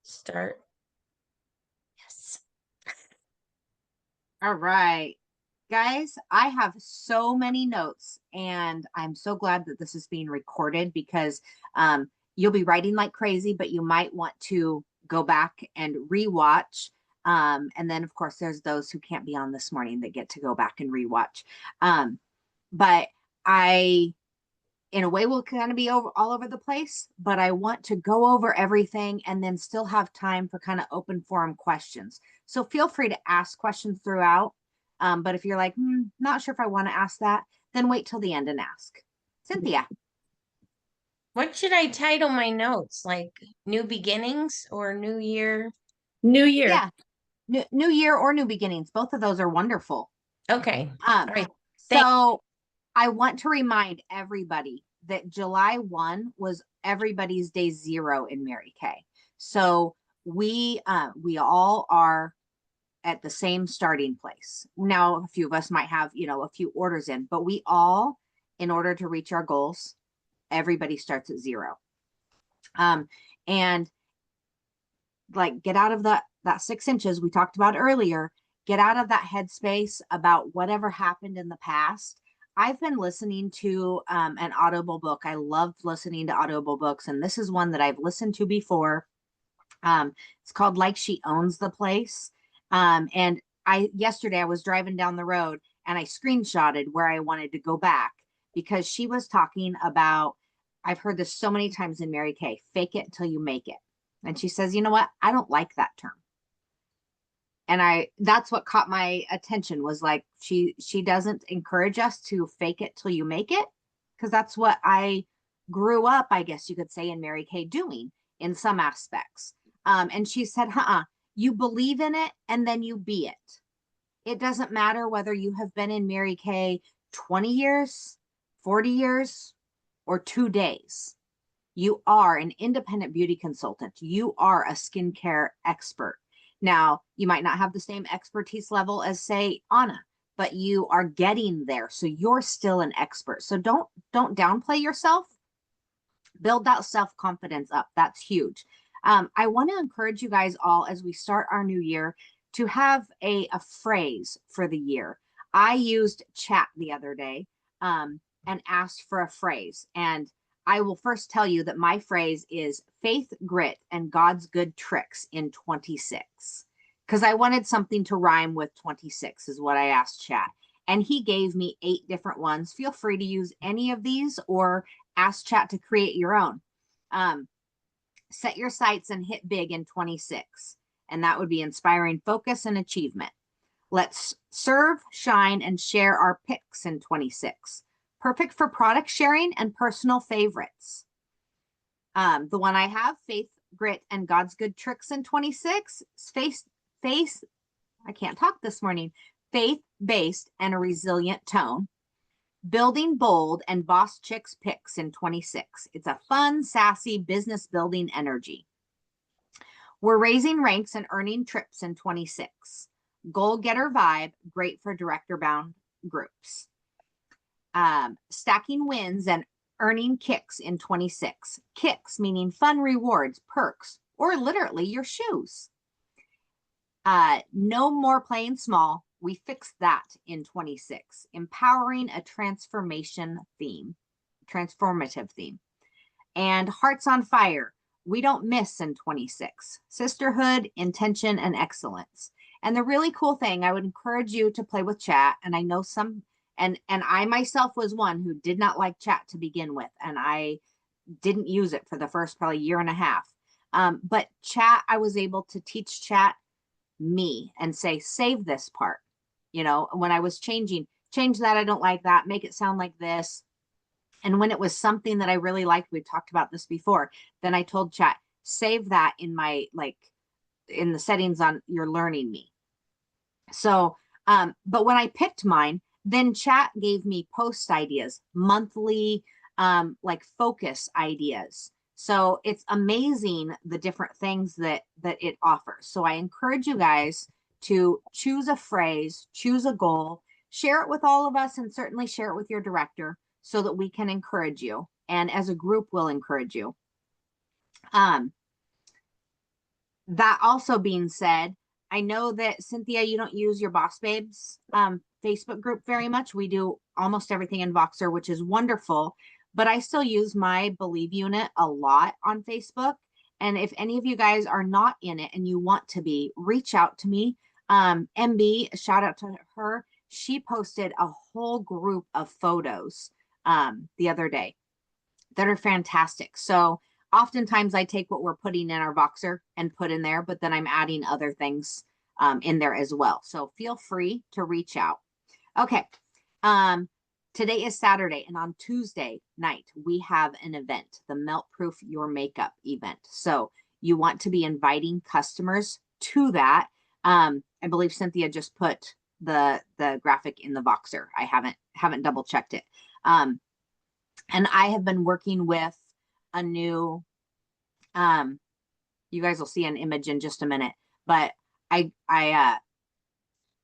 Start. Yes. All right. Guys, I have so many notes and I'm so glad that this is being recorded because you'll be writing like crazy, but you might want to go back and rewatch. And then, of course, there's those who can't be on this morning that get to go back and rewatch. But I, in a way, will kind of be all over the place, but I want to go over everything and then still have time for kind of open forum questions. So feel free to ask questions throughout. But if you're like, not sure if I want to ask that, then wait till the end and ask. Cynthia. What should I title my notes? Like New Beginnings or New Year? New Year. Yeah. New year or new beginnings. Both of those are wonderful. Okay. Um, All right. Thank so I want to remind everybody that July 1 was everybody's day zero in Mary Kay. So we all are at the same starting place. Now, a few of us might have, a few orders in, but we all, in order to reach our goals, everybody starts at zero. And like get out of that 6 inches we talked about earlier, get out of that headspace about whatever happened in the past. I've been listening to an Audible book. I love listening to Audible books, and this is one that I've listened to before. It's called Like She Owns the Place. And yesterday I was driving down the road and I screenshotted where I wanted to go back because she was talking about, I've heard this so many times in Mary Kay, fake it till you make it. And she says, you know what? I don't like that term. And that's what caught my attention was like, she doesn't encourage us to fake it till you make it. Cause that's what I grew up, I guess you could say, in Mary Kay doing in some aspects. And she said, you believe in it and then you be it. It doesn't matter whether you have been in Mary Kay 20 years, 40 years, or 2 days. You are an independent beauty consultant. You are a skincare expert. Now, you might not have the same expertise level as, say, Anna, but you are getting there. So you're still an expert. So don't downplay yourself. Build that self-confidence up. That's huge. I want to encourage you guys all as we start our new year to have a phrase for the year. I used chat the other day and asked for a phrase. And I will first tell you that my phrase is faith, grit, and God's good tricks in 26. Because I wanted something to rhyme with 26 is what I asked chat. And he gave me 8 different ones. Feel free to use any of these or ask chat to create your own. Set your sights and hit big in 26. And that would be inspiring focus and achievement. Let's serve, shine, and share our picks in 26. Perfect for product sharing and personal favorites. The one I have, faith, grit, and God's good tricks in 26. I can't talk this morning. Faith-based and a resilient tone. Building bold and boss chicks picks in 26. It's a fun, sassy business building energy. We're raising ranks and earning trips in 26. Goal getter vibe, great for director bound groups. Stacking wins and earning kicks in 26. Kicks meaning fun rewards, perks, or literally your shoes. No more playing small. We fixed that in 26. Empowering a transformative theme. And hearts on fire. We don't miss in 26. Sisterhood, intention, and excellence. And the really cool thing, I would encourage you to play with chat. And I know some, and I myself was one who did not like chat to begin with. And I didn't use it for the first probably year and a half. But chat, I was able to teach chat me and say, save this part. When I was change that, I don't like that, make it sound like this. And when it was something that I really liked, we talked about this before, then I told chat, save that in my, in the settings on your learning me. So, but when I picked mine, then chat gave me post ideas, monthly, focus ideas. So it's amazing the different things that it offers. So I encourage you guys to choose a phrase, choose a goal, share it with all of us, and certainly share it with your director so that we can encourage you. And as a group, we'll encourage you. that also being said, I know that Cynthia, you don't use your Boss Babes Facebook group very much. We do almost everything in Voxer, which is wonderful, but I still use my Believe unit a lot on Facebook. And if any of you guys are not in it and you want to be, reach out to me. MB, shout out to her. She posted a whole group of photos the other day that are fantastic. So oftentimes I take what we're putting in our Voxer and put in there, but then I'm adding other things in there as well. So feel free to reach out. Okay. Today is Saturday, and on Tuesday night, we have an event, the Melt Proof Your Makeup event. So you want to be inviting customers to that. I believe Cynthia just put the graphic in the Voxer. I haven't double checked it. And I have been working with a new, you guys will see an image in just a minute, but I'm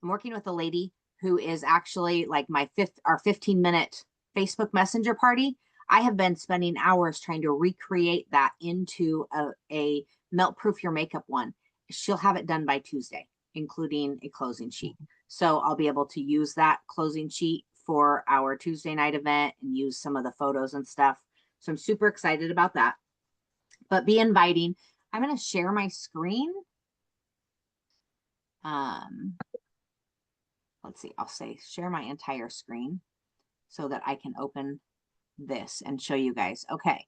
working with a lady who is actually like our 15-minute Facebook Messenger party. I have been spending hours trying to recreate that into a Melt Proof Your Makeup one. She'll have it done by Tuesday, including a closing sheet. So I'll be able to use that closing sheet for our Tuesday night event and use some of the photos and stuff. So I'm super excited about that. But be inviting. I'm going to share my screen. Let's see, I'll say share my entire screen so that I can open this and show you guys. Okay.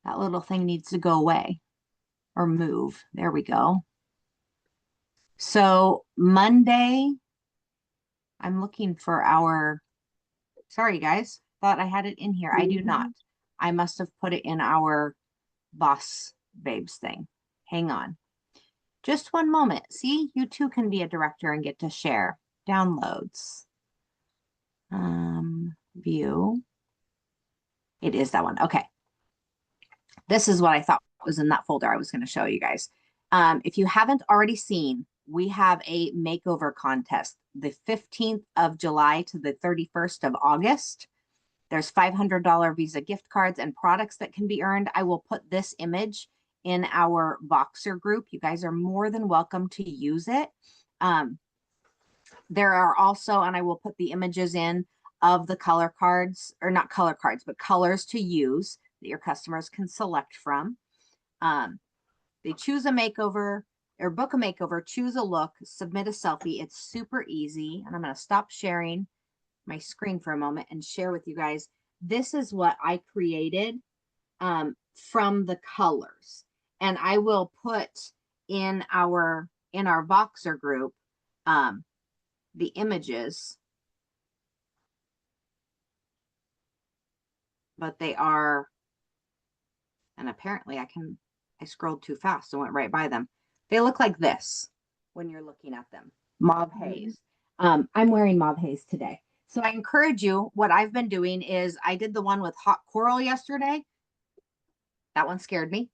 That little thing needs to go away or move. There we go. So Monday, I'm looking for sorry guys, thought I had it in here. I do not. I must have put it in our Boss Babes thing. Hang on. Just one moment. See, you too can be a director and get to share. Downloads. View. It is that one. Okay. This is what I thought was in that folder I was going to show you guys. If you haven't already seen, we have a makeover contest the 15th of July to the 31st of August. There's $500 Visa gift cards and products that can be earned. I will put this image in our Voxer group. You guys are more than welcome to use it. There are also, and I will put the images in of the color cards, or not color cards, but colors to use that your customers can select from. They choose a makeover or book a makeover, choose a look, submit a selfie. It's super easy. And I'm going to stop sharing my screen for a moment and share with you guys. This is what I created from the colors. And I will put in our Voxer group the images. But they are, and apparently I scrolled too fast and went right by them. They look like this when you're looking at them. Mauve haze. I'm wearing mauve haze today. So I encourage you, what I've been doing is I did the one with hot coral yesterday. That one scared me.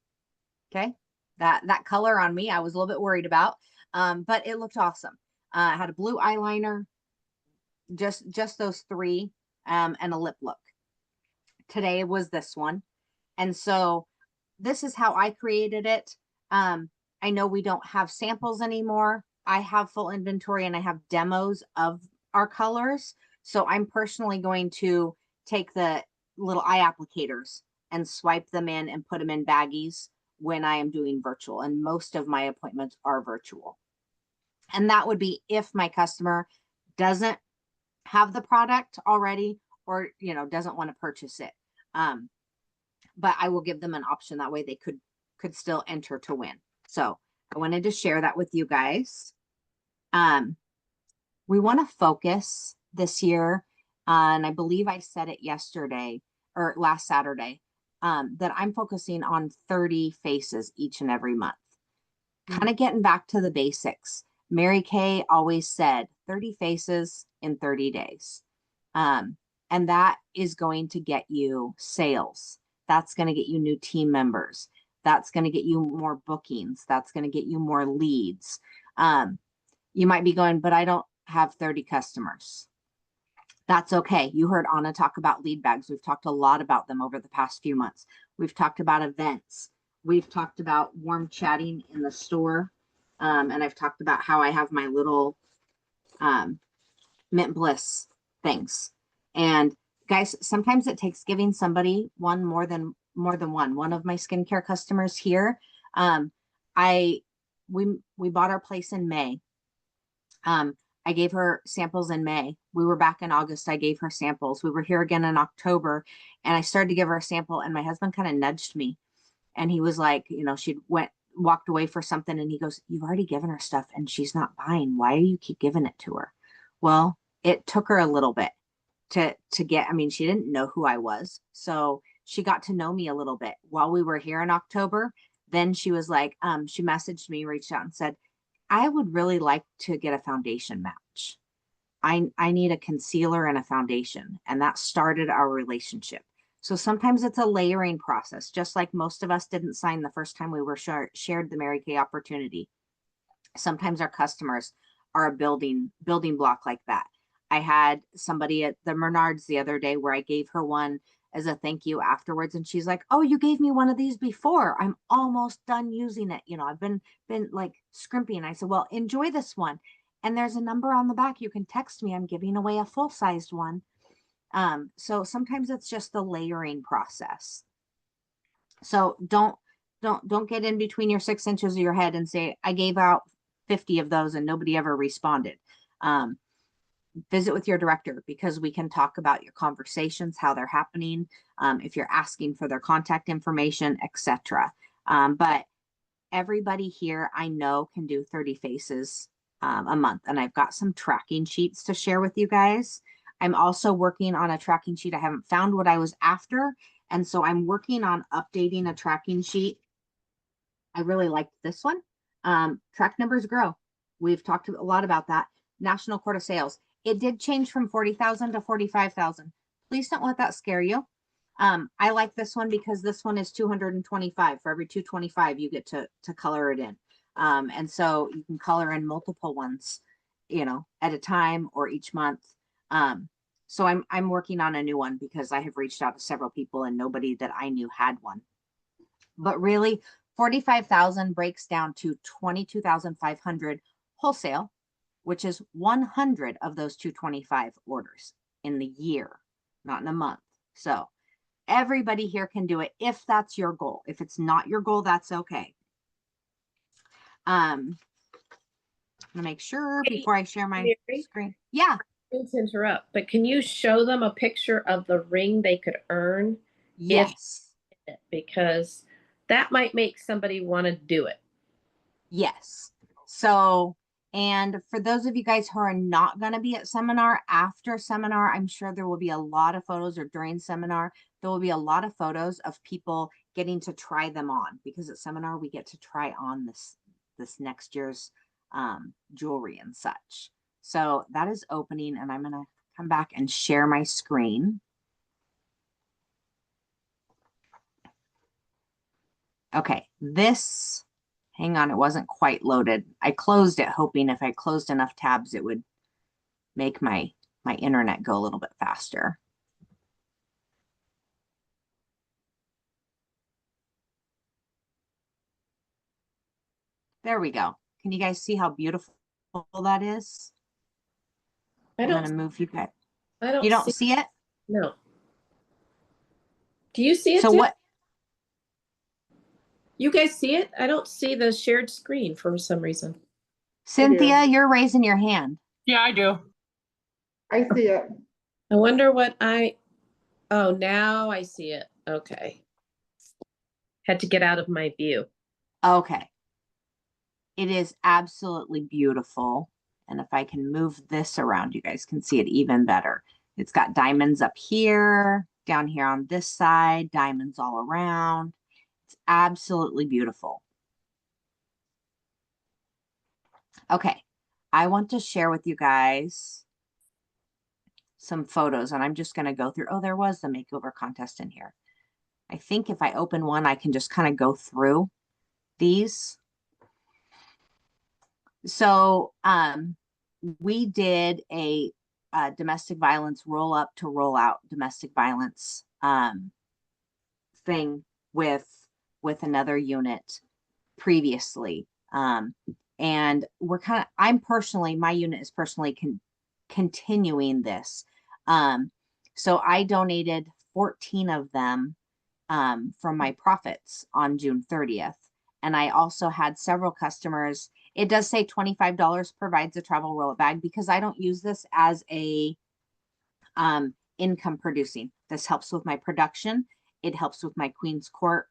Okay. That color on me, I was a little bit worried about, but it looked awesome. I had a blue eyeliner, just those three, and a lip look. Today was this one. And so this is how I created it. I know we don't have samples anymore. I have full inventory and I have demos of our colors. So I'm personally going to take the little eye applicators and swipe them in and put them in baggies when I am doing virtual. And most of my appointments are virtual. And that would be if my customer doesn't have the product already or, doesn't want to purchase it. But I will give them an option. That way they could still enter to win. So I wanted to share that with you guys. We want to focus this year, and I believe I said it yesterday or last Saturday, that I'm focusing on 30 faces each and every month. Kind of getting back to the basics. Mary Kay always said 30 faces in 30 days. And that is going to get you sales. That's going to get you new team members. That's going to get you more bookings. That's going to get you more leads. You might be going, but I don't have 30 customers. That's okay. You heard Anna talk about lead bags. We've talked a lot about them over the past few months. We've talked about events. we've talked about warm chatting in the store. And I've talked about how I have my little Mint Bliss things. And guys, sometimes it takes giving somebody one more than one. One of my skincare customers here, I we bought our place in May. I gave her samples in May. We were back in August. I gave her samples. We were here again in October, and I started to give her a sample, and my husband kind of nudged me, and he was like, you know, she walked away for something, and he goes, "You've already given her stuff and she's not buying. Why do you keep giving it to her?" Well, it took her a little bit to get, I mean, she didn't know who I was. So she got to know me a little bit while we were here in October. Then she was like, she messaged me, reached out and said, "I would really like to get a foundation match. I need a concealer and a foundation." And that started our relationship. So sometimes it's a layering process, just like most of us didn't sign the first time we were shared the Mary Kay opportunity. Sometimes our customers are a building block like that. I had somebody at the Menards the other day where I gave her one as a thank you afterwards, and she's like, "Oh, you gave me one of these before. I'm almost done using it. You know, I've been like scrimping." I said, "Well, enjoy this one. And there's a number on the back. You can text me. I'm giving away a full-sized one." So sometimes it's just the layering process. So don't get in between your 6 inches of your head and say, "I gave out 50 of those and nobody ever responded." Visit with your director, because we can talk about your conversations, how they're happening, if you're asking for their contact information, etc. But everybody here I know can do 30 faces a month, and I've got some tracking sheets to share with you guys. I'm also working on a tracking sheet. I haven't found what I was after, and so I'm working on updating a tracking sheet. I really liked this one. Track numbers grow. We've talked a lot about that. National Court of Sales. It did change from 40,000 to 45,000. Please don't let that scare you. I like this one because this one is 225. For every 225, you get to color it in. And so you can color in multiple ones, you know, at a time or each month. So I'm working on a new one because I have reached out to several people and nobody that I knew had one. But really, 45,000 breaks down to 22,500 wholesale, which is 100 of those 225 orders in the year, not in a month. So everybody here can do it if that's your goal. If it's not your goal, that's okay. I'm gonna make sure before I share my Mary? screen. Yeah. To interrupt, but can you show them a picture of the ring they could earn? Yes. Because that might make somebody want to do it. Yes. So, and for those of you guys who are not going to be at seminar, after seminar, I'm sure there will be a lot of photos, or during seminar, there will be a lot of photos of people getting to try them on, because at seminar we get to try on this next year's jewelry and such. So that is opening, and I'm going to come back and share my screen. Okay, this, hang on, it wasn't quite loaded. I closed it hoping if I closed enough tabs, it would make my internet go a little bit faster. There we go. Can you guys see how beautiful that is? I'm gonna move you guys. You don't see it? No. Do you see it? So too? what? You guys see it? I don't see the shared screen for some reason. Cynthia, you're raising your hand. Yeah, I do. I see it. I wonder what oh, now I see it. Okay. Had to get out of my view. Okay. It is absolutely beautiful. And if I can move this around, you guys can see it even better. It's got diamonds up here, down here on this side, diamonds all around. It's absolutely beautiful. Okay, I want to share with you guys some photos, and I'm just going to go through. Oh, there was the makeover contest in here. I think if I open one, I can just kind of go through these. So we did a domestic violence roll up to roll out domestic violence thing with with another unit previously. And my unit is personally continuing this. So I donated 14 of them from my profits on June 30th. And I also had several customers. It does say $25 provides a travel roll bag because I don't use this as a income producing. This helps with my production. It helps with my Queen's Court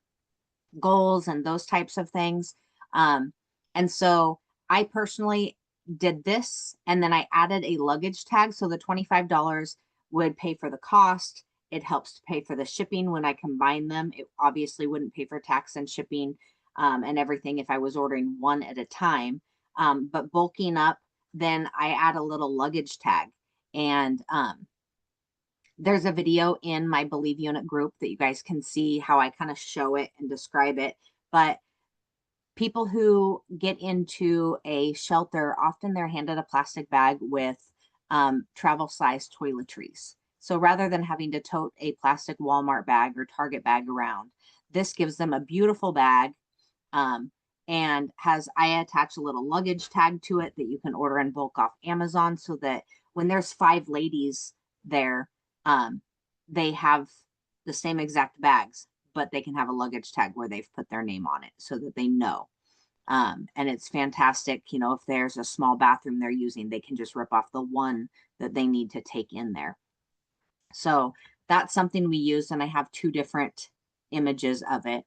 goals and those types of things. And so I personally did this, and then I added a luggage tag. So the $25 would pay for the cost. It helps to pay for the shipping when I combine them. It obviously wouldn't pay for tax and shipping and everything if I was ordering one at a time. But bulking up, then I add a little luggage tag. And there's a video in my Believe Unit group that you guys can see how I kind of show it and describe it. But people who get into a shelter, often they're handed a plastic bag with travel size toiletries. So rather than having to tote a plastic Walmart bag or Target bag around, this gives them a beautiful bag and I attach a little luggage tag to it that you can order in bulk off Amazon, so that when there's 5 ladies there, they have the same exact bags, but they can have a luggage tag where they've put their name on it so that they know. And it's fantastic. You know, if there's a small bathroom they're using, they can just rip off the one that they need to take in there. So that's something we use, and I have 2 different images of it.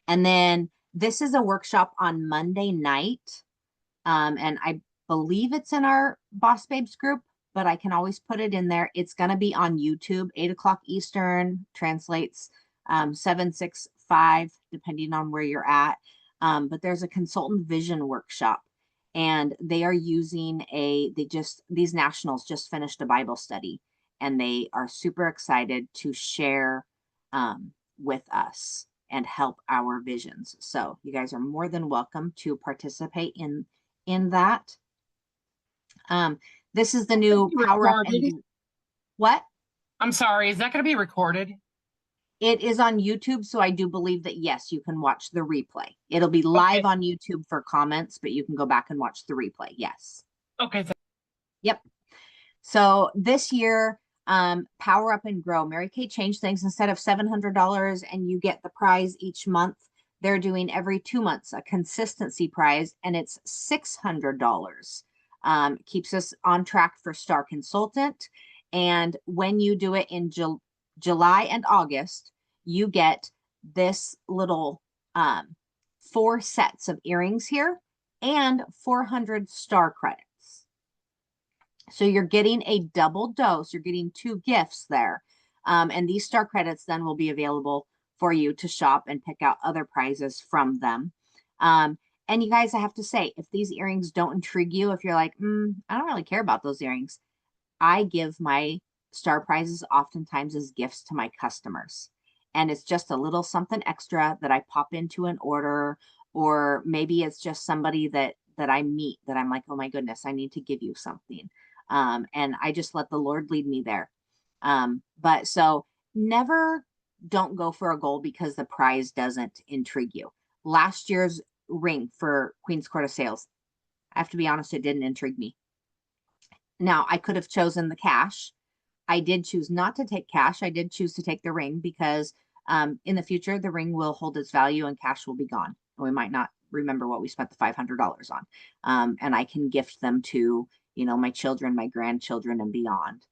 And then this is a workshop on Monday night. And I believe it's in our Boss Babes group, but I can always put it in there. It's going to be on YouTube, 8 o'clock Eastern, translates 765, depending on where you're at. But there's a consultant vision workshop, and they are using these nationals just finished a Bible study, and they are super excited to share with us and help our visions. So you guys are more than welcome to participate in that. This is the new Power Up and what? I'm sorry, is that going to be recorded? It is on YouTube, so I do believe that, yes, you can watch the replay. It'll be live on YouTube for comments, but you can go back and watch the replay. Yes. Okay. Yep. So this year, Power Up and Grow, Mary Kay changed things. Instead of $700 and you get the prize each month, they're doing every 2 months a consistency prize, and it's $600. Keeps us on track for Star Consultant. And when you do it in July and August, you get this little 4 sets of earrings here and 400 star credits. So you're getting a double dose. You're getting 2 gifts there. And these star credits then will be available for you to shop and pick out other prizes from them. And you guys, I have to say, if these earrings don't intrigue you, if you're like, I don't really care about those earrings, I give my star prizes oftentimes as gifts to my customers. And it's just a little something extra that I pop into an order, or maybe it's just somebody that I meet that I'm like, oh my goodness, I need to give you something. And I just let the Lord lead me there. But so never don't go for a goal because the prize doesn't intrigue you. Last year's ring for Queen's Court of Sales, I have to be honest, it didn't intrigue me. Now, I could have chosen the cash. I did choose not to take cash. I did choose to take the ring because in the future, the ring will hold its value and cash will be gone. And we might not remember what we spent the $500 on. And I can gift them to, you know, my children, my grandchildren, and beyond.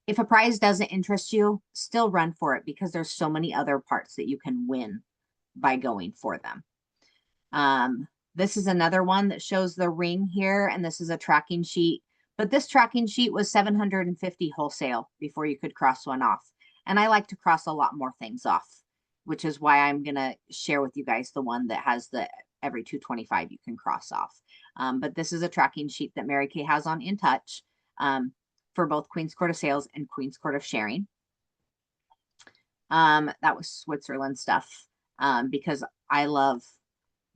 If a prize doesn't interest you, still run for it because there's so many other parts that you can win by going for them. This is another one that shows the ring here, and this is a tracking sheet. But this tracking sheet was $750 wholesale before you could cross one off. And I like to cross a lot more things off, which is why I'm going to share with you guys the one that has the every 225 you can cross off. But this is a tracking sheet that Mary Kay has on In Touch for both Queen's Court of Sales and Queen's Court of Sharing. That was Switzerland stuff because I love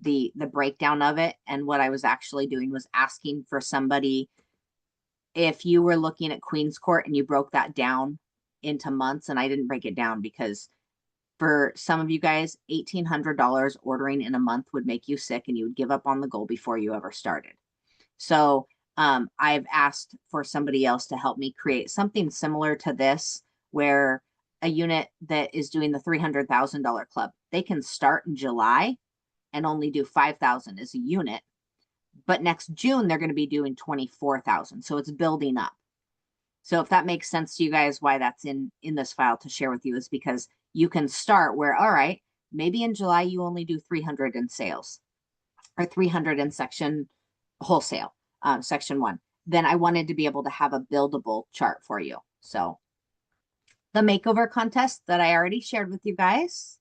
the breakdown of it. And what I was actually doing was asking for somebody, if you were looking at Queen's Court and you broke that down into months, and I didn't break it down because for some of you guys, $1,800 ordering in a month would make you sick and you would give up on the goal before you ever started. So I've asked for somebody else to help me create something similar to this, where a unit that is doing the $300,000 club, they can start in July and only do 5,000 as a unit. But next June, they're going to be doing 24,000. So it's building up. So if that makes sense to you guys, why that's in this file to share with you is because you can start where, all right, maybe in July you only do 300 in sales or 300 in section wholesale, section 1. Then I wanted to be able to have a buildable chart for you. So the makeover contest that I already shared with you guys.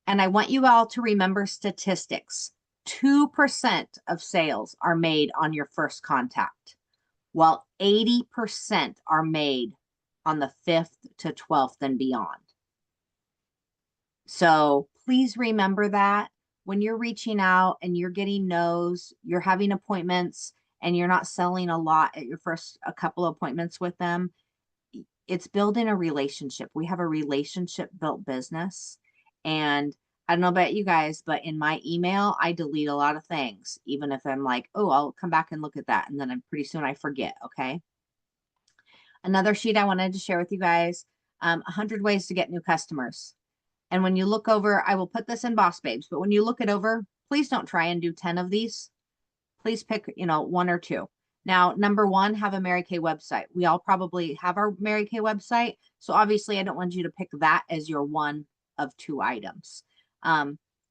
And I want you all to remember statistics. 2% of sales are made on your first contact, while 80% are made on the 5th to 12th and beyond. So please remember that when you're reaching out and you're getting no's, you're having appointments and you're not selling a lot at your first a couple of appointments with them, it's building a relationship. We have a relationship built business. And I don't know about you guys, but in my email, I delete a lot of things, even if I'm like, oh, I'll come back and look at that. And then I'm pretty soon I forget. Okay. Another sheet I wanted to share with you guys, 100 ways to get new customers. And when you look over, I will put this in Boss Babes, but when you look it over, please don't try and do 10 of these. Please pick, 1 or 2. Now, number 1, have a Mary Kay website. We all probably have our Mary Kay website. So obviously I don't want you to pick that as your 1 of 2 items.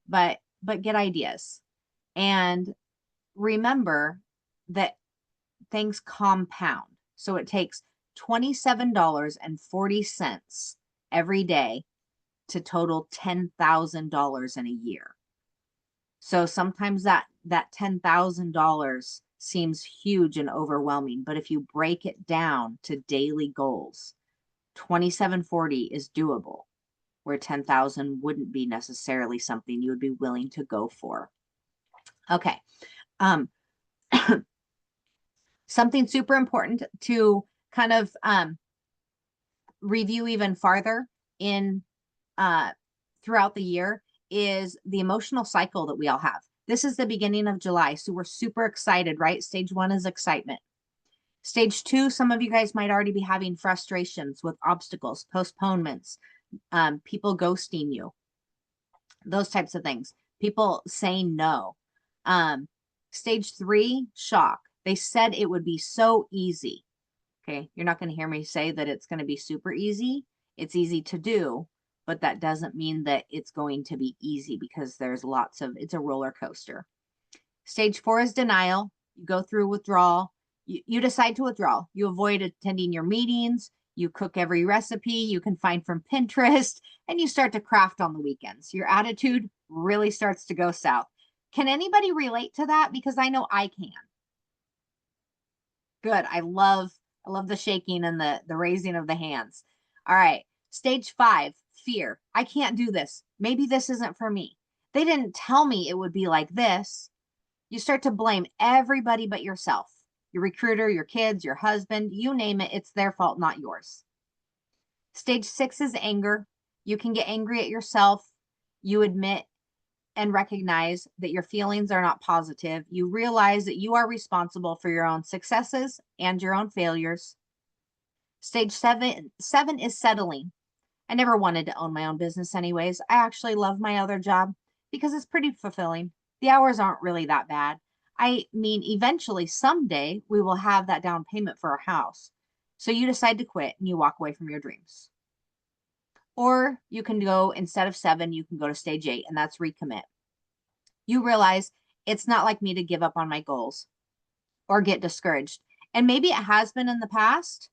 But get ideas. And remember that things compound. So it takes $27.40 every day to total $10,000 in a year. So sometimes that $10,000 seems huge and overwhelming, but if you break it down to daily goals, $27.40 is doable, where 10,000 wouldn't be necessarily something you would be willing to go for. Okay. Something super important to kind of review even farther in throughout the year is the emotional cycle that we all have. This is the beginning of July, so we're super excited, right? Stage 1 is excitement. Stage 2, some of you guys might already be having frustrations with obstacles, postponements, people ghosting you, those types of things, people saying no. Stage 3, shock. They said it would be so easy. Okay, you're not going to hear me say that it's going to be super easy. It's easy to do, but that doesn't mean that it's going to be easy because there's it's a roller coaster. Stage 4 is denial. You go through withdrawal. You decide to withdraw. You avoid attending your meetings. You cook every recipe you can find from Pinterest, and you start to craft on the weekends. Your attitude really starts to go south. Can anybody relate to that? Because I know I can. Good. I love the shaking and the raising of the hands. All right. Stage 5, fear. I can't do this. Maybe this isn't for me. They didn't tell me it would be like this. You start to blame everybody but yourself. Your recruiter, your kids, your husband, you name it. It's their fault, not yours. Stage 6 is anger. You can get angry at yourself. You admit and recognize that your feelings are not positive. You realize that you are responsible for your own successes and your own failures. Stage 7 is settling. I never wanted to own my own business anyways. I actually love my other job because it's pretty fulfilling. The hours aren't really that bad. I mean, eventually, someday, we will have that down payment for our house. So you decide to quit and you walk away from your dreams. Or you can go, instead of 7, you can go to stage 8, and that's recommit. You realize it's not like me to give up on my goals or get discouraged. And maybe it has been in the past,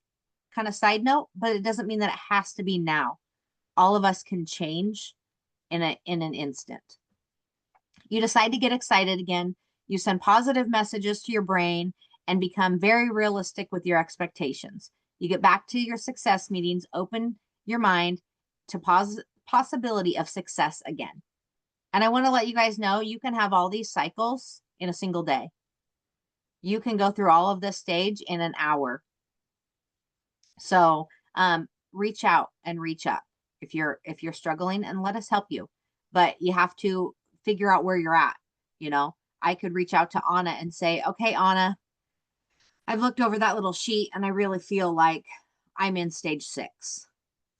kind of side note, but it doesn't mean that it has to be now. All of us can change in an instant. You decide to get excited again. You send positive messages to your brain and become very realistic with your expectations. You get back to your success meetings, open your mind to possibility of success again. And I want to let you guys know you can have all these cycles in a single day. You can go through all of this stage in an hour. So reach out and reach up if you're struggling, and let us help you. But you have to figure out where you're at. You know, I could reach out to Anna and say, okay, Anna, I've looked over that little sheet and I really feel like I'm in stage 6.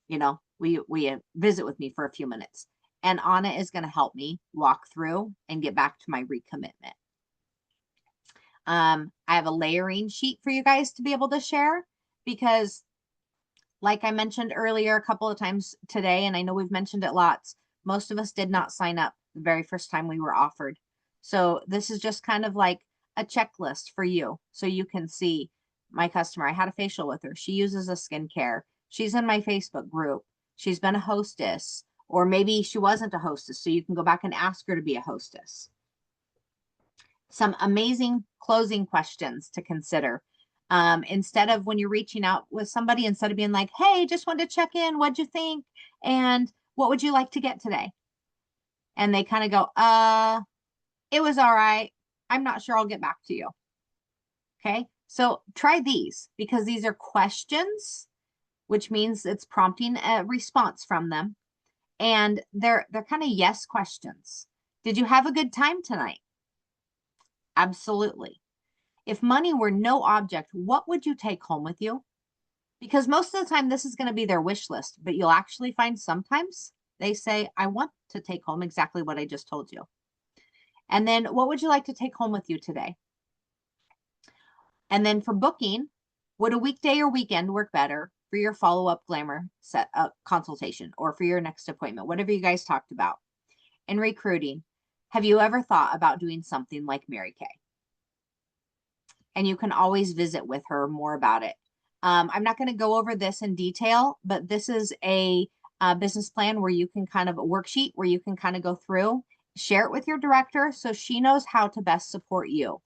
You know, we visit with me for a few minutes, and Anna is going to help me walk through and get back to my recommitment. I have a layering sheet for you guys to be able to share, because like I mentioned earlier a couple of times today, and I know we've mentioned it lots, most of us did not sign up the very first time we were offered. So this is just kind of like a checklist for you. So you can see my customer, I had a facial with her. She uses a skincare. She's in my Facebook group. She's been a hostess, or maybe she wasn't a hostess. So you can go back and ask her to be a hostess. Some amazing closing questions to consider. Instead of when you're reaching out with somebody, instead of being like, hey, just wanted to check in, what'd you think? And what would you like to get today? And they kind of go, it was all right. I'm not sure, I'll get back to you. Okay. So try these, because these are questions, which means it's prompting a response from them. And they're kind of yes questions. Did you have a good time tonight? Absolutely. If money were no object, what would you take home with you? Because most of the time this is going to be their wish list, but you'll actually find sometimes they say, I want to take home exactly what I just told you. And then what would you like to take home with you today? And then for booking, would a weekday or weekend work better for your follow-up glamour set up consultation, or for your next appointment, whatever you guys talked about? And recruiting, have you ever thought about doing something like Mary Kay? And you can always visit with her more about it. I'm not going to go over this in detail, but this is a business plan where you can kind of a worksheet where you can kind of go through, share it with your director so she knows how to best support you.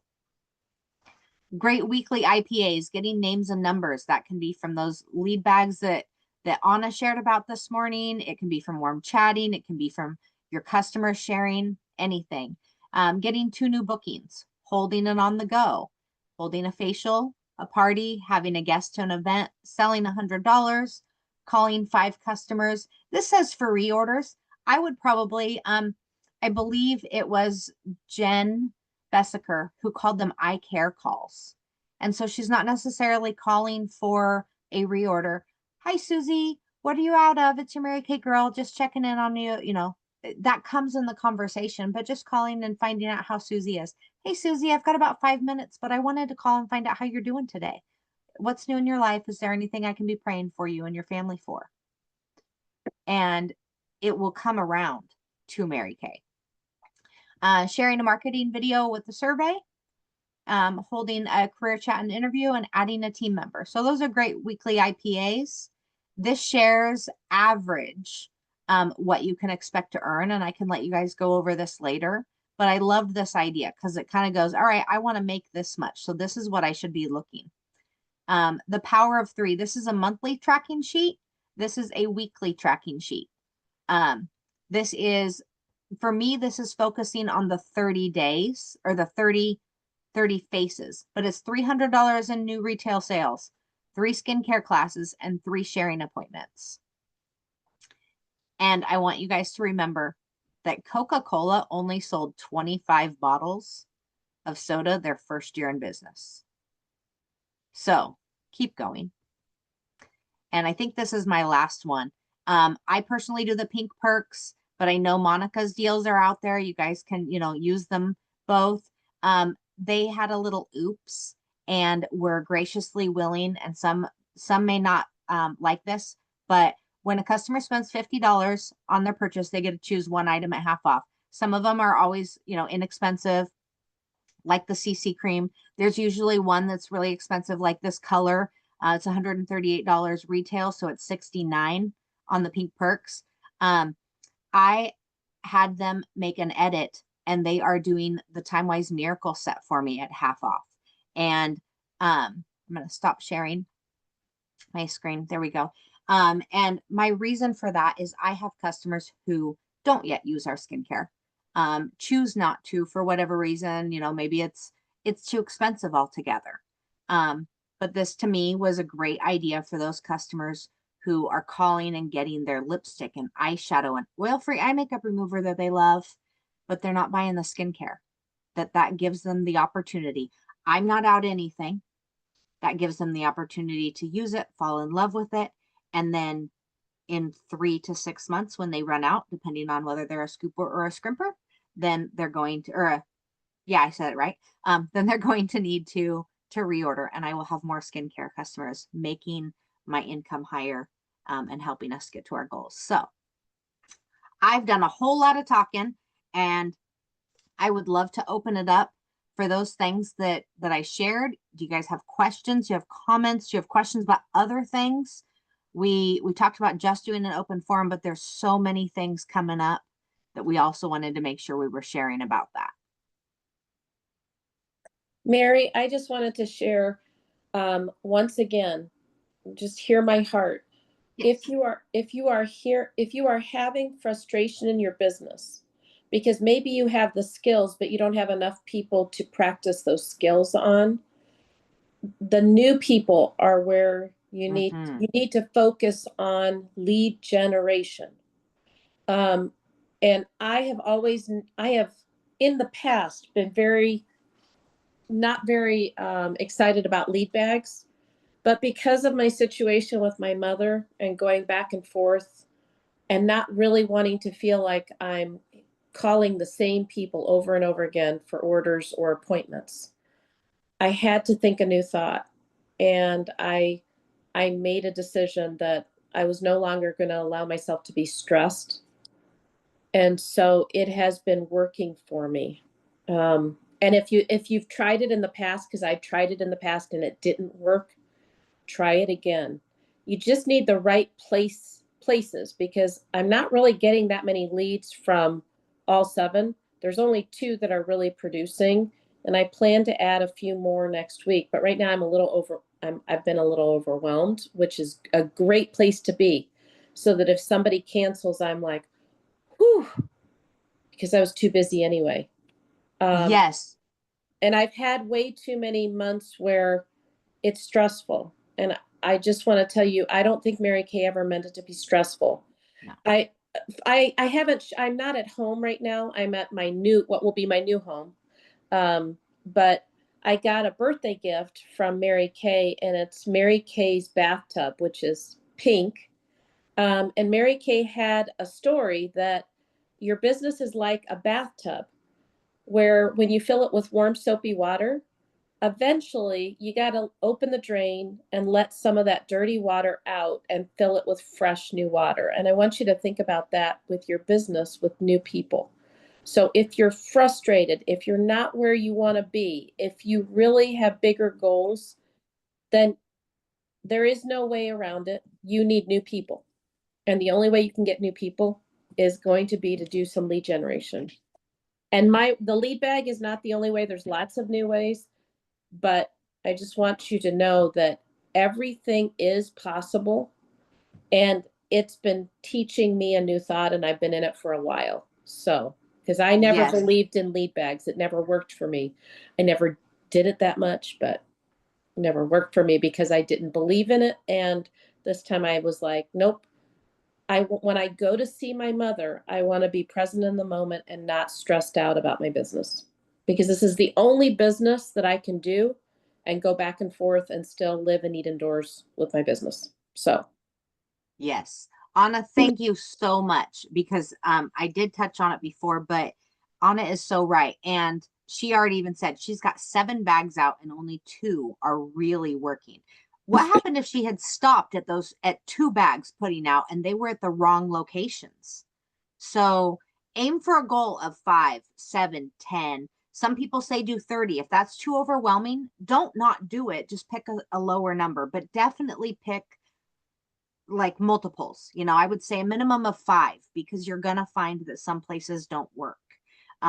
Great weekly IPAs, getting names and numbers. That can be from those lead bags that Anna shared about this morning. It can be from warm chatting. It can be from your customers sharing, anything. Getting 2 new bookings, holding it on the go, holding a facial, a party, having a guest to an event, selling $100, calling 5 customers. This says for reorders. I would probably, I believe it was Jen Bessaker who called them I care calls. And so she's not necessarily calling for a reorder. Hi, Susie, what are you out of? It's your Mary Kay girl, just checking in on you. You know, that comes in the conversation, but just calling and finding out how Susie is. Hey, Susie, I've got about 5 minutes, but I wanted to call and find out how you're doing today. What's new in your life? Is there anything I can be praying for you and your family for? And it will come around to Mary Kay. Sharing a marketing video with the survey, holding a career chat and interview, and adding a team member. So those are great weekly IPAs. This shares average what you can expect to earn. And I can let you guys go over this later. But I love this idea because it kind of goes, all right, I want to make this much. So this is what I should be looking. The power of 3. This is a monthly tracking sheet. This is a weekly tracking sheet. This is, for me, this is focusing on the 30 days or the 30 faces, but it's $300 in new retail sales, 3 skincare classes, and 3 sharing appointments. And I want you guys to remember that Coca-Cola only sold 25 bottles of soda their first year in business. So keep going. And I think this is my last one. I personally do the pink perks, but I know Monica's deals are out there. You guys can, you know, use them both. They had a little oops and were graciously willing, and some may not like this, but when a customer spends $50 on their purchase, they get to choose 1 item at half off. Some of them are always, you know, inexpensive, like the CC cream. There's usually one that's really expensive, like this color. It's $138 retail, so it's $69 on the pink perks. I had them make an edit, and they are doing the TimeWise Miracle set for me at half off. And I'm going to stop sharing my screen. There we go. And my reason for that is I have customers who don't yet use our skincare, choose not to for whatever reason. You know, maybe it's too expensive altogether. But but this to me was a great idea for those customers who are calling and getting their lipstick and eyeshadow and oil-free eye makeup remover that they love, but they're not buying the skincare. That gives them the opportunity. I'm not out anything. That gives them the opportunity to use it, fall in love with it, and then in 3 to 6 months when they run out, depending on whether they're a scooper or a scrimper, then they're going to, yeah, I said it right. Then they're going to need to reorder, and I will have more skincare customers, making my income higher, and helping us get to our goals. So I've done a whole lot of talking, and I would love to open it up for those things that I shared. Do you guys have questions? Do you have comments? Do you have questions about other things? We talked about just doing an open forum, but there's so many things coming up that we also wanted to make sure we were sharing about that. Mary, I just wanted to share, once again, just hear my heart. Yes. If you are having frustration in your business, because maybe you have the skills, but you don't have enough people to practice those skills on, the new people are where you need to focus on lead generation. And I have in the past been not very excited about lead bags, but because of my situation with my mother and going back and forth and not really wanting to feel like I'm calling the same people over and over again for orders or appointments, I had to think a new thought. And I made a decision that I was no longer going to allow myself to be stressed. And so it has been working for me. And if you've tried it in the past, because I tried it in the past and it didn't work, try it again. You just need the right places, because I'm not really getting that many leads from all 7. There's only 2 that are really producing, and I plan to add a few more next week. But right now I've been a little overwhelmed, which is a great place to be, so that if somebody cancels, I'm like, whew, because I was too busy anyway. Yes. And I've had way too many months where it's stressful. And I just want to tell you, I don't think Mary Kay ever meant it to be stressful. No. I'm not at home right now. I'm at what will be my new home. But I got a birthday gift from Mary Kay, and it's Mary Kay's bathtub, which is pink. And Mary Kay had a story that your business is like a bathtub, where when you fill it with warm soapy water, eventually you got to open the drain and let some of that dirty water out and fill it with fresh new water. And I want you to think about that with your business, with new people. So if you're frustrated, if you're not where you want to be, if you really have bigger goals, then there is no way around it. You need new people. And the only way you can get new people is going to be to do some lead generation. And the lead bag is not the only way. There's lots of new ways, but I just want you to know that everything is possible. And it's been teaching me a new thought, and I've been in it for a while. So, because I never Yes. believed in lead bags. It never worked for me. I never did it that much, but it never worked for me because I didn't believe in it. And this time I was like, nope. When I go to see my mother, I want to be present in the moment and not stressed out about my business, because this is the only business that I can do and go back and forth and still live and eat indoors with my business. So, Yes. Anna, thank you so much, because I did touch on it before, but Anna is so right. And she already even said she's got 7 bags out and only 2 are really working. What happened if she had stopped at 2 bags putting out and they were at the wrong locations? So aim for a goal of 5, 7, 10. Some people say do 30. If that's too overwhelming, don't not do it. Just pick a lower number, but definitely pick like multiples. I would say a minimum of 5, because you're going to find that some places don't work.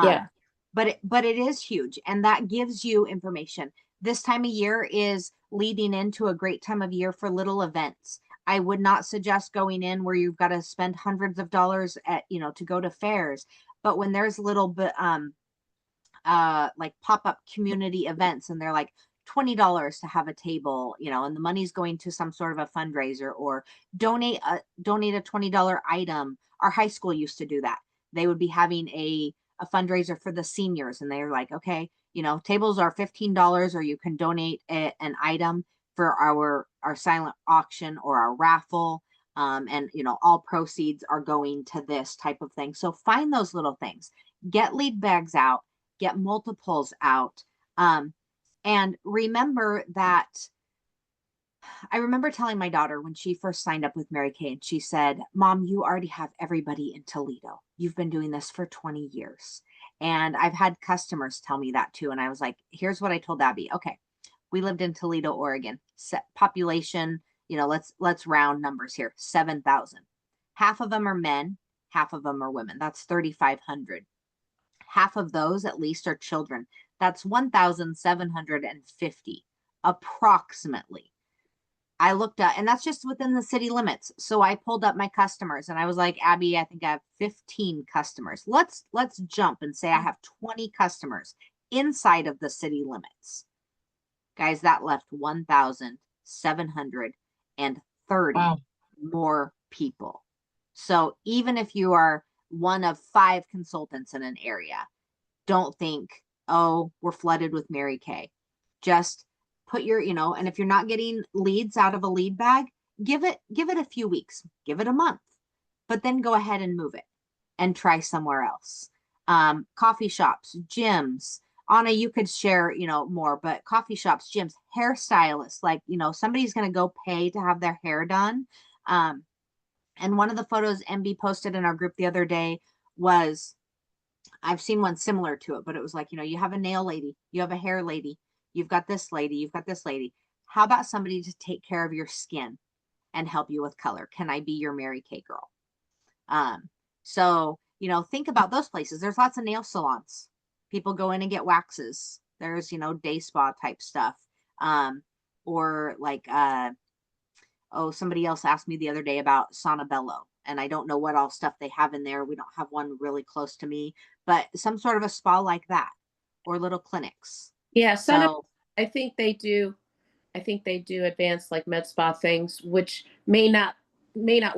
yeah. But it is huge, and that gives you information. This time of year is leading into a great time of year for little events. I would not suggest going in where you've got to spend hundreds of dollars to go to fairs. But when there's little bit like pop-up community events, and they're like $20 to have a table, you know, and the money's going to some sort of a fundraiser, or donate a $20 item. Our high school used to do that. They would be having a fundraiser for the seniors, and they're like, okay, you know, tables are $15, or you can donate an item for our silent auction or our raffle. And you know, all proceeds are going to this type of thing. So find those little things, get lead bags out, get multiples out. And remember that I remember telling my daughter when she first signed up with Mary Kay, and she said, Mom, you already have everybody in Toledo. You've been doing this for 20 years. And I've had customers tell me that too. And I was like, here's what I told Abby. Okay, we lived in Toledo, Oregon. Population, you know, let's round numbers here, 7,000. Half of them are men, half of them are women. That's 3,500. Half of those at least are children. That's 1,750 approximately. I looked at, and that's just within the city limits. So I pulled up my customers, and I was like, Abby, I think I have 15 customers. Let's jump and say I have 20 customers inside of the city limits. Guys, that left 1,730 Wow. more people. So even if you are one of 5 consultants in an area, don't think, oh, we're flooded with Mary Kay. Just put your, you know, and if you're not getting leads out of a lead bag, give it a few weeks, give it a month, but then go ahead and move it and try somewhere else. Coffee shops, gyms. Anna, you could share, you know, more, but coffee shops, gyms, hairstylists, like, you know, somebody's going to go pay to have their hair done. And one of the photos MB posted in our group the other day was, I've seen one similar to it, but it was like, you know, you have a nail lady, you have a hair lady, you've got this lady, you've got this lady. How about somebody to take care of your skin and help you with color? Can I be your Mary Kay girl? So, you know, think about those places. There's lots of nail salons. People go in and get waxes. There's, you know, day spa type stuff. Or like, somebody else asked me the other day about Sonabello, and I don't know what all stuff they have in there. We don't have one really close to me, but some sort of a spa like that, or little clinics. Yeah, So I think they do advanced like med spa things, which may not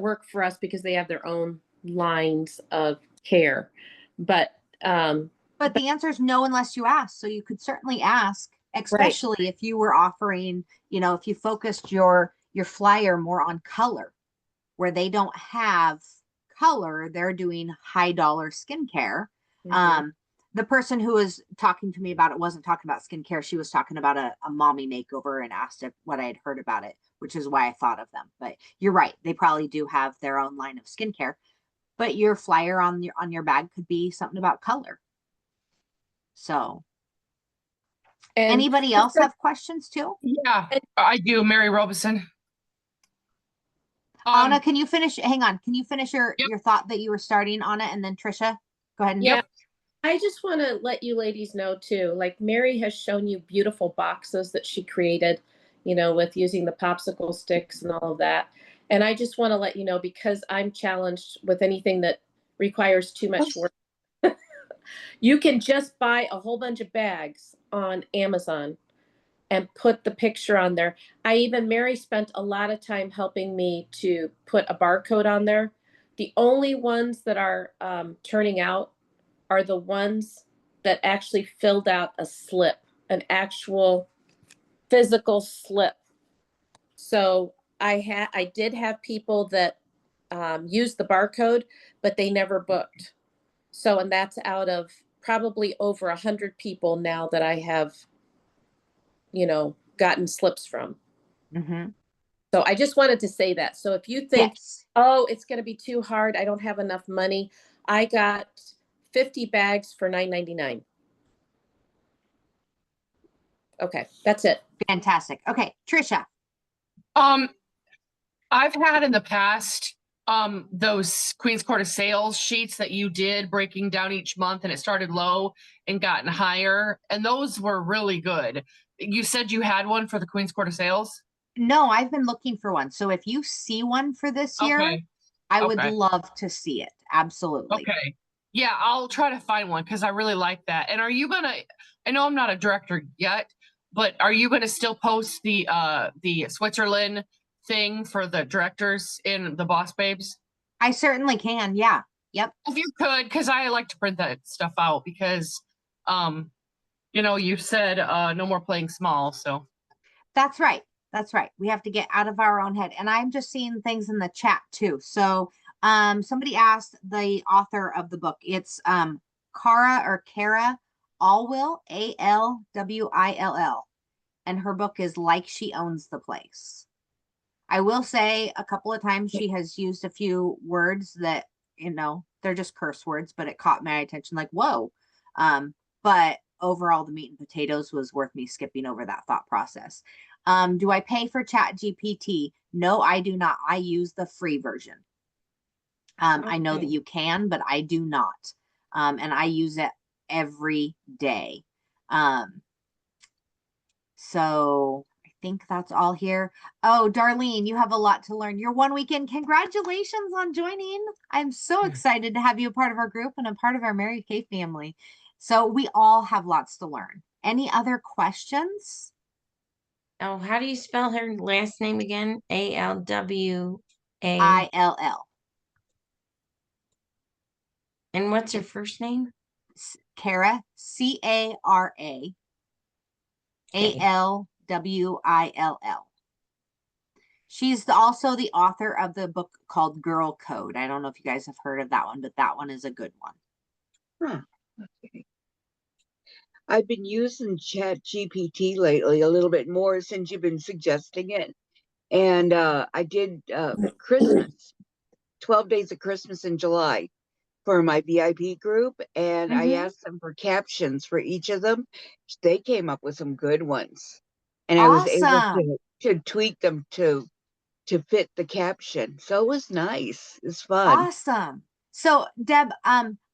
work for us because they have their own lines of care. But the answer is no unless you ask. So you could certainly ask, especially if you were offering, you know, if you focused your flyer more on color, where they don't have color, they're doing high dollar skincare. Mhm. The person who was talking to me about it wasn't talking about skincare. She was talking about a mommy makeover and asked what I had heard about it, which is why I thought of them. But you're right. They probably do have their own line of skincare, but your flyer on your bag could be something about color. So And anybody else have questions too? Yeah, I do. Mary Robeson. Anna, can you finish? Hang on. Can you finish your Yep. thought that you were starting on it? And then Trisha, go ahead and yeah, I just want to let you ladies know too, like Mary has shown you beautiful boxes that she created, you know, with using the popsicle sticks and all of that. And I just want to let you know, because I'm challenged with anything that requires too much work. You can just buy a whole bunch of bags on Amazon and put the picture on there. Mary spent a lot of time helping me to put a barcode on there. The only ones that are turning out are the ones that actually filled out a slip, an actual physical slip. So I did have people that used the barcode, but they never booked. So, and that's out of probably over 100 people now that I have, you know, gotten slips from. Mm-hmm. So I just wanted to say that. So if you think, Yes. oh, it's going to be too hard, I don't have enough money, I got 50 bags for $9.99. Okay, that's it. Fantastic. Okay, Trisha. I've had in the past those Queen's Court of Sales sheets that you did, breaking down each month, and it started low and gotten higher, and those were really good. You said you had one for the Queen's Court of Sales? No, I've been looking for one. So if you see one for this year, Okay. I would Okay. love to see it. Absolutely. Okay. Yeah, I'll try to find one because I really like that. And are you gonna, I know I'm not a director yet, but are you going to still post the Switzerland thing for the directors in the Boss Babes? I certainly can. Yeah. Yep. If you could, because I like to print that stuff out because, you know, you said no more playing small, so. That's right. That's right. We have to get out of our own head. And I'm just seeing things in the chat too. So somebody asked the author of the book. It's Kara Allwill, Alwill. And her book is Like She Owns the Place. I will say a couple of times she has used a few words that, you know, they're just curse words, but it caught my attention like, whoa. But overall, the meat and potatoes was worth me skipping over that thought process. Do I pay for ChatGPT? No, I do not. I use the free version. I know that Okay. you can, but I do not. And I use it every day. So I think that's all here. Oh, Darlene, you have a lot to learn. You're 1 week in. Congratulations on joining. I'm so excited to have you a part of our group and a part of our Mary Kay family. So we all have lots to learn. Any other questions? Oh, how do you spell her last name again? Alwa. ILL. And what's her first name? Kara, CARA, ALWILL. She's also the author of the book called Girl Code. I don't know if you guys have heard of that one, but that one is a good one. Huh. Okay. I've been using ChatGPT lately a little bit more since you've been suggesting it. And I did Christmas, 12 days of Christmas in July for my VIP group. And I asked them for captions for each of them. They came up with some good ones. And I was able Awesome. to tweak them to fit the caption. So it was nice. It's fun. Awesome. So Deb,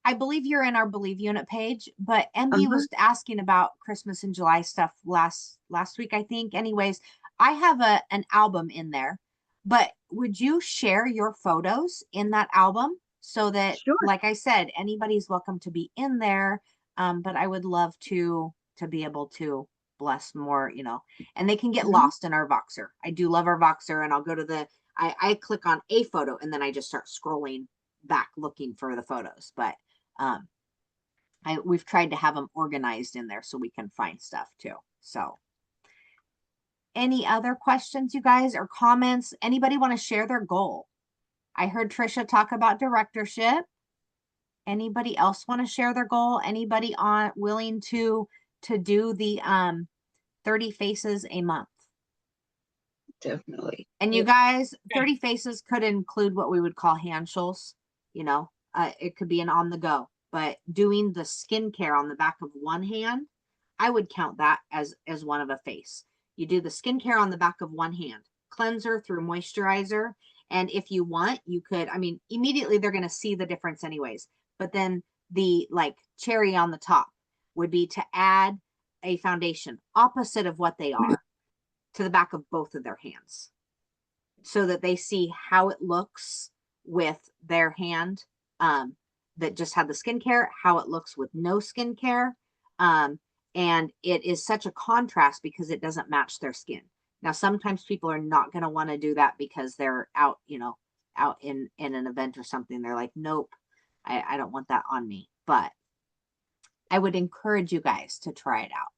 I believe you're in our Believe Unit page, but MB was asking about Christmas in July stuff last week, I think. Anyways, I have an album in there, but would you share your photos in that album so that, Sure. like I said, anybody's welcome to be in there. But I would love to be able to bless more, you know, and they can get lost in our Voxer. I do love our Voxer, and I'll go to I click on a photo and then I just start scrolling back looking for the photos. But we've tried to have them organized in there so we can find stuff too. So any other questions, you guys, or comments? Anybody want to share their goal? I heard Trisha talk about directorship. Anybody else want to share their goal? Anybody willing to do the 30 faces a month? Definitely. And you guys, 30 faces could include what we would call handshulls. You know, it could be an on the go, but doing the skincare on the back of one hand, I would count that as one of a face. You do the skincare on the back of one hand, cleanser through moisturizer. And if you want, you could, I mean, immediately they're going to see the difference anyways, but then the like cherry on the top would be to add a foundation opposite of what they are to the back of both of their hands so that they see how it looks with their hand that just had the skincare, how it looks with no skincare. And it is such a contrast because it doesn't match their skin. Now, sometimes people are not going to want to do that because they're out, you know, out in an event or something. They're like, nope, I don't want that on me. But I would encourage you guys to try it out.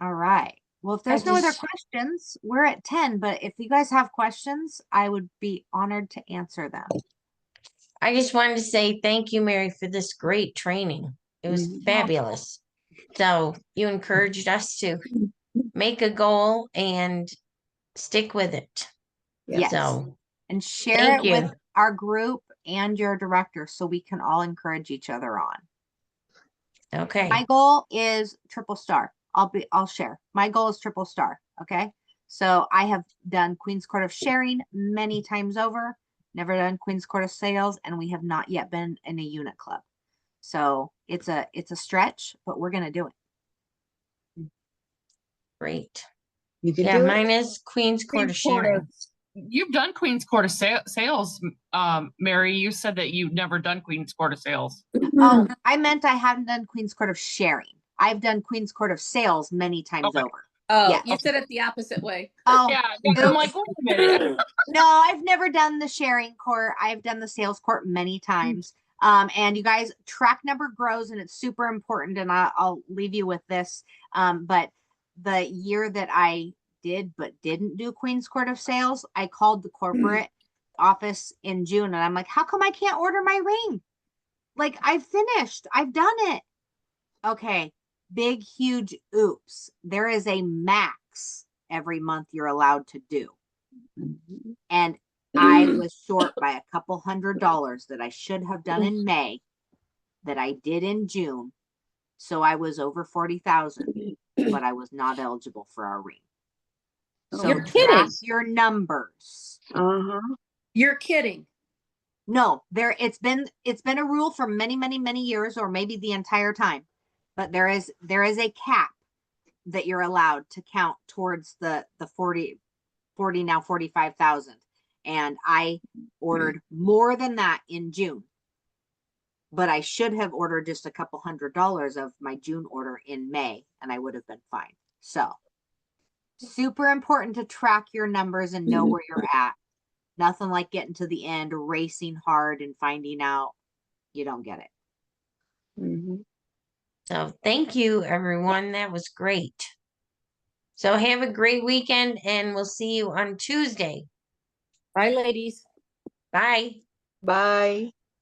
All right. Well, if there's no other questions, we're at 10, but if you guys have questions, I would be honored to answer them. I just wanted to say thank you, Mary, for this great training. It was fabulous. So you encouraged us to make a goal and stick with it. Yes. So and share thank it you. with our group and your director so we can all encourage each other on. Okay. My goal is triple star. I'll share. My goal is triple star. Okay. So I have done Queen's Court of Sharing many times over, never done Queen's Court of Sales, and we have not yet been in a unit club. So it's a stretch, but we're going to do it. Great. You can Yeah, do mine it. is Queen's Court of Sharing. you've done Queen's Court of sales, Mary. You said that you've never done Queen's Court of sales. Oh, I meant I haven't done Queen's Court of sharing. I've done Queen's Court of sales many times Okay. over. Oh, Yes. you said it the opposite way. Oh, Yeah, I'm oops. like, wait a minute. No, I've never done the sharing court. I've done the sales court many times. And you guys, track number grows and it's super important. And I'll leave you with this. But the year that I did but didn't do Queen's Court of Sales, I called the corporate office in June and I'm like, how come I can't order my ring? Like, I've finished, I've done it. Okay, big, huge oops. There is a max every month you're allowed to do. And I was short by a couple $100 that I should have done in May that I did in June. So I was over 40,000, but I was not eligible for our ring. So You're track kidding. your numbers. Uh-huh. You're kidding. No, it's been a rule for many, many, many years, or maybe the entire time. But there is a cap that you're allowed to count towards the 40 now 45,000. And I ordered more than that in June. But I should have ordered just a couple $100 of my June order in May and I would have been fine. So super important to track your numbers and know where you're at. Nothing like getting to the end, racing hard and finding out you don't get it. Mm-hmm. So thank you, everyone. That was great. So have a great weekend and we'll see you on Tuesday. Bye, ladies. Bye. Bye.